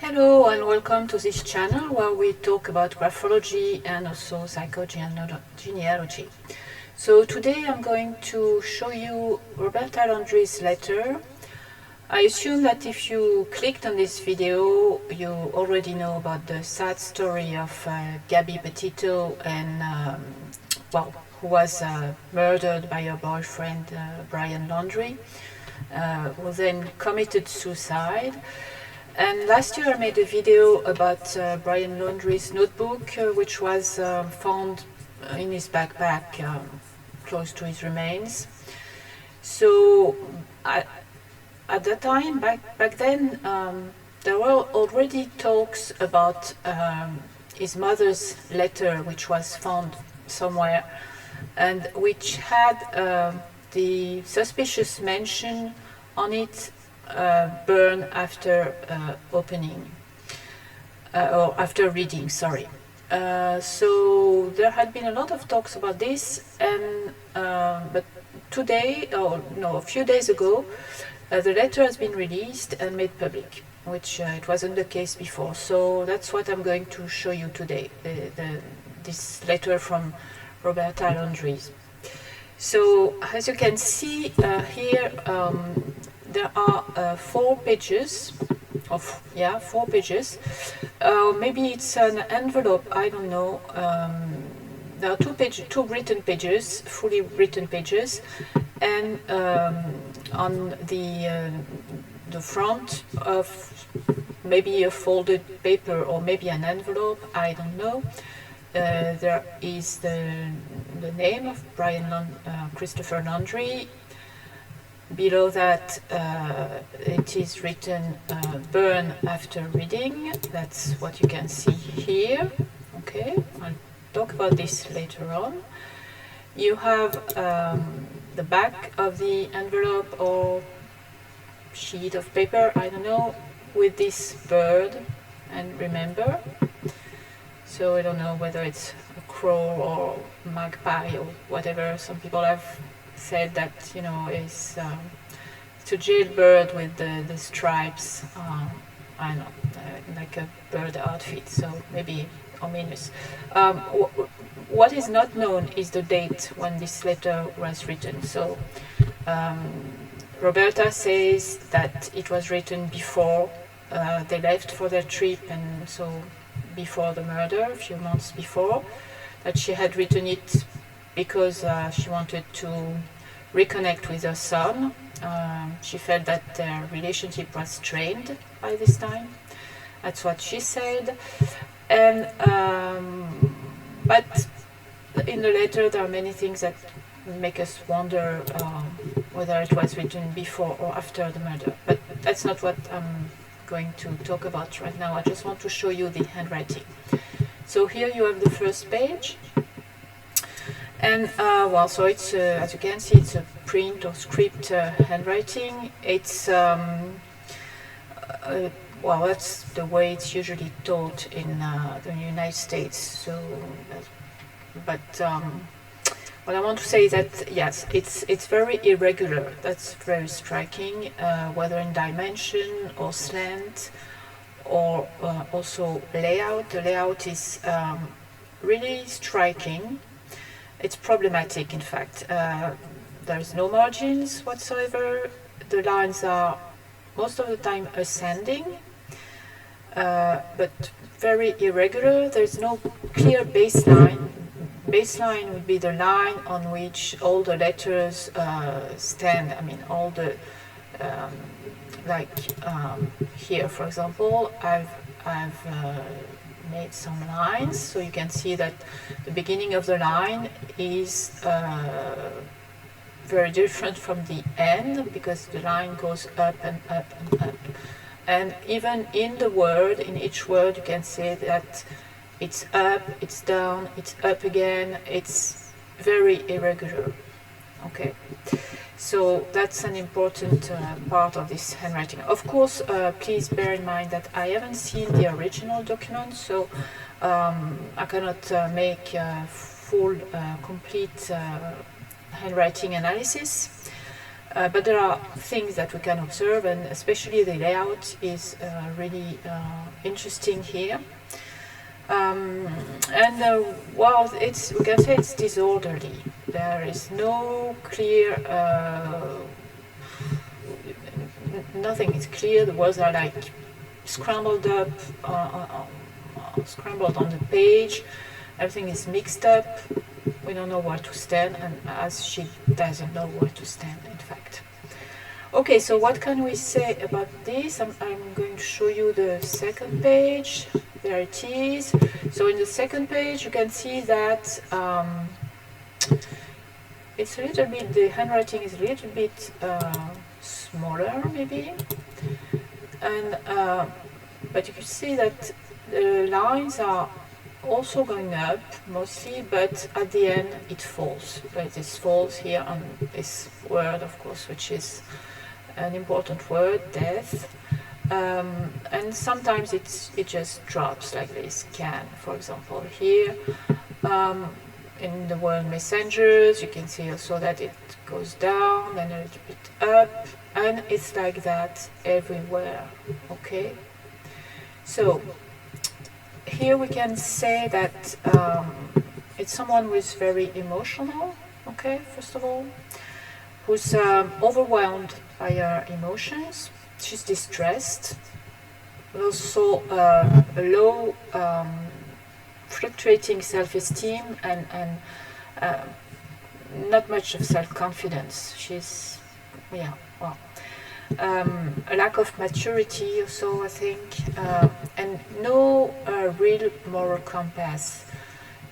Hello and welcome to this channel where we talk about graphology and also psychogenealogy. So today I'm going to show you Roberta Laundrie's letter. I assume that if you clicked on this video you already know about the sad story of Gabby Petito and who was murdered by her boyfriend Brian Laundrie, who then committed suicide. And last year I made a video about Brian Laundrie's notebook, which was found in his backpack close to his remains. So at that time, back then, there were already talks about his mother's letter, which was found somewhere, and which had the suspicious mention on it, burn after opening or after reading, sorry. So there had been a lot of talks about this, and but today, or no, a few days ago, the letter has been released and made public, which it wasn't the case before. So that's what I'm going to show you today, this letter from Roberta Laundrie. So as you can see here, there are 4 pages four pages. Maybe it's an envelope, I don't know. There are two written pages, fully written pages, and on the front of maybe a folded paper or maybe an envelope, I don't know. There is the name of Christopher Laundrie. Below that it is written burn after reading. That's what you can see here. Okay, I'll talk about this later on. You have the back of the envelope or sheet of paper, I don't know, with this bird and remember. So I don't know whether it's a crow or magpie or whatever. Some people have said that, you know, it's a jailbird with the stripes, I don't know, like a bird outfit, so maybe ominous. What is not known is the date when this letter was written. So Roberta says that it was written before they left for their trip, and so before the murder, a few months before, that she had written it because she wanted to reconnect with her son. She felt that their relationship was strained by this time. That's what she said. And but in the letter there are many things that make us wonder whether it was written before or after the murder. But that's not what I'm going to talk about right now. I just want to show you the handwriting. So here you have the first page. And so it's as you can see, it's a print or script handwriting. It's that's the way it's usually taught in the United States. So, but what I want to say is that yes, it's very irregular. That's very striking, whether in dimension or slant, or also layout. The layout is really striking. It's problematic, in fact. There's no margins whatsoever. The lines are most of the time ascending, but very irregular. There's no clear baseline. Baseline would be the line on which all the letters stand. I mean, all the here, for example, I've made some lines, so you can see that the beginning of the line is very different from the end, because the line goes up and up and up. And even in the word, in each word, you can see that it's up, it's down, it's up again. It's very irregular. Okay. So that's an important part of this handwriting. Of course, please bear in mind that I haven't seen the original document, so I cannot make a full, complete handwriting analysis. But there are things that we can observe, and especially the layout is really interesting here. And well, we can say it's disorderly. There is no clear, nothing is clear. The words are like scrambled up, scrambled on the page. Everything is mixed up. We don't know where to stand, and as she doesn't know where to stand, in fact. Okay, so what can we say about this? I'm going to show you the second page. There it is. So in the second page, you can see that it's a little bit, the handwriting is a little bit smaller, maybe. And but you can see that the lines are also going up mostly, but at the end it falls. Like this falls here on this word, of course, which is an important word, death. And sometimes it just drops like this, can, for example, here. In the word messengers, you can see also that it goes down and a little bit up, and it's like that everywhere, okay? So here we can say that it's someone who is very emotional, okay, first of all, who's overwhelmed by her emotions. She's distressed, also a low fluctuating self-esteem and not much of self-confidence. She's, yeah, well, a lack of maturity also, I think, and no real moral compass.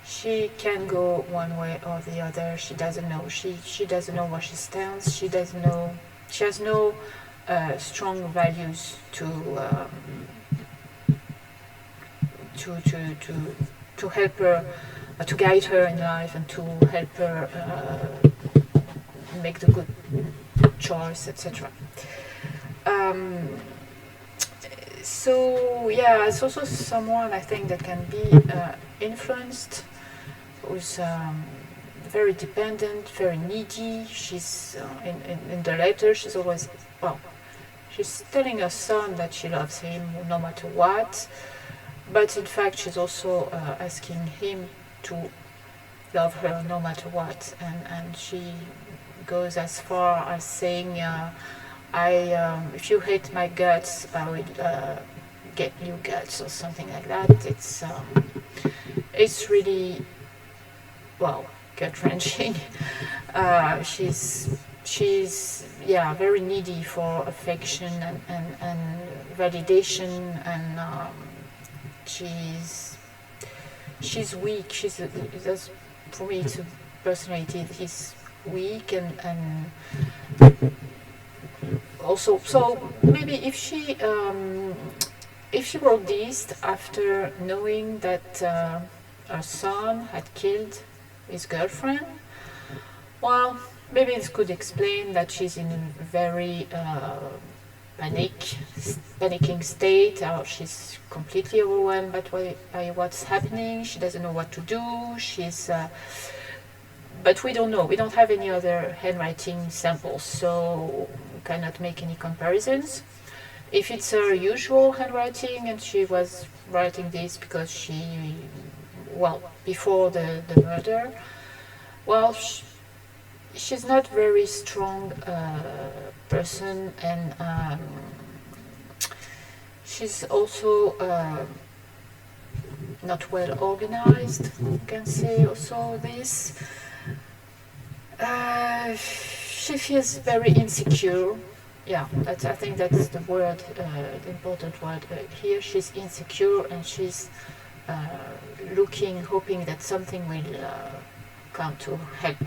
She can go one way or the other. She doesn't know. She doesn't know where she stands. She doesn't know. She has no strong values to help her, to guide her in life, and to help her make the good choice, etc. So yeah, it's also someone, I think, that can be influenced, who's very dependent, very needy. She's in the letter, she's always, well, she's telling her son that she loves him no matter what, but in fact she's also asking him to love her no matter what, and she goes as far as saying, if you hate my guts, I will get new guts, or something like that. It's really, well, gut-wrenching. She's yeah, very needy for affection and validation, and she's weak. That's, for me, it's a personality. He's weak and also, so maybe if she wrote this after knowing that her son had killed his girlfriend, well, maybe this could explain that she's in a very panicking state, or she's completely overwhelmed by what's happening. She doesn't know what to do. But we don't know. We don't have any other handwriting samples, so we cannot make any comparisons. If it's her usual handwriting and she was writing this because before the murder, well, she's not very strong person, and she's also not well organized. You can say also this. She feels very insecure. Yeah, I think that's the word, the important word here. She's insecure, and she's hoping that something will come to help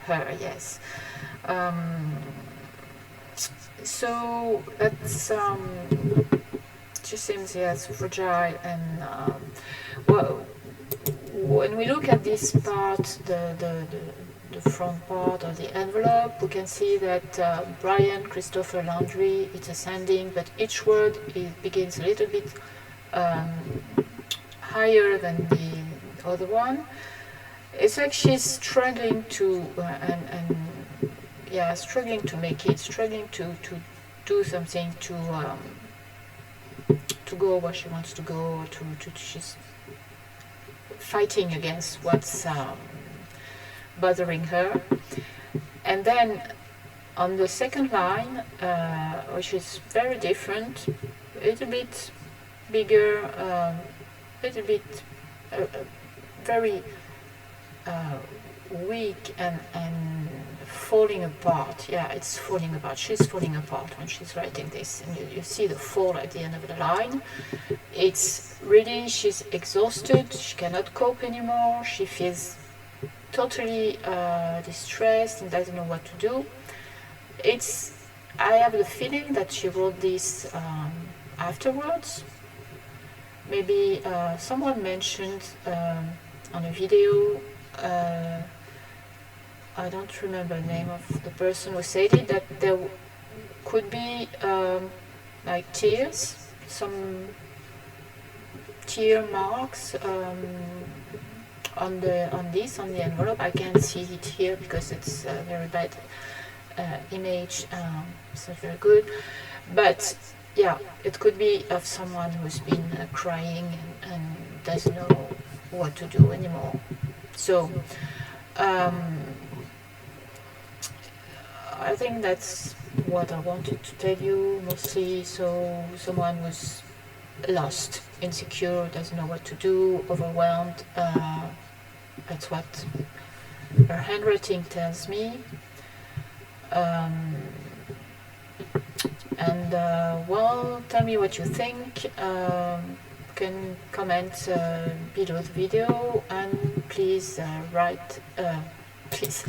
her. Yes. So that's she seems, yes, fragile, and well, when we look at this part, the front part of the envelope, we can see that Brian Christopher Laundrie, it's ascending, but each word begins a little bit higher than the other one. It's like she's struggling to yeah, struggling to make it, struggling to do something, to go where she wants to go, she's fighting against what's bothering her. And then on the second line, which is very different, a little bit bigger, a little bit very weak and falling apart. Yeah, it's falling apart. She's falling apart when she's writing this, and you see the fall at the end of the line. It's really, she's exhausted, she cannot cope anymore, she feels totally distressed and doesn't know what to do. I have the feeling that she wrote this afterwards. Maybe someone mentioned on a video, I don't remember the name of the person who said it, that there could be like tears, some tear marks on the envelope. I can't see it here because it's a very bad image. It's not very good, but yeah, it could be of someone who's been crying and doesn't know what to do anymore. So I think that's what I wanted to tell you mostly. So someone who's lost, insecure, doesn't know what to do, overwhelmed. That's what her handwriting tells me. Well, tell me what you think. You can comment below the video, and please write. Please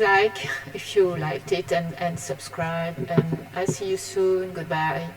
like if you liked it, and subscribe. And I'll see you soon. Goodbye.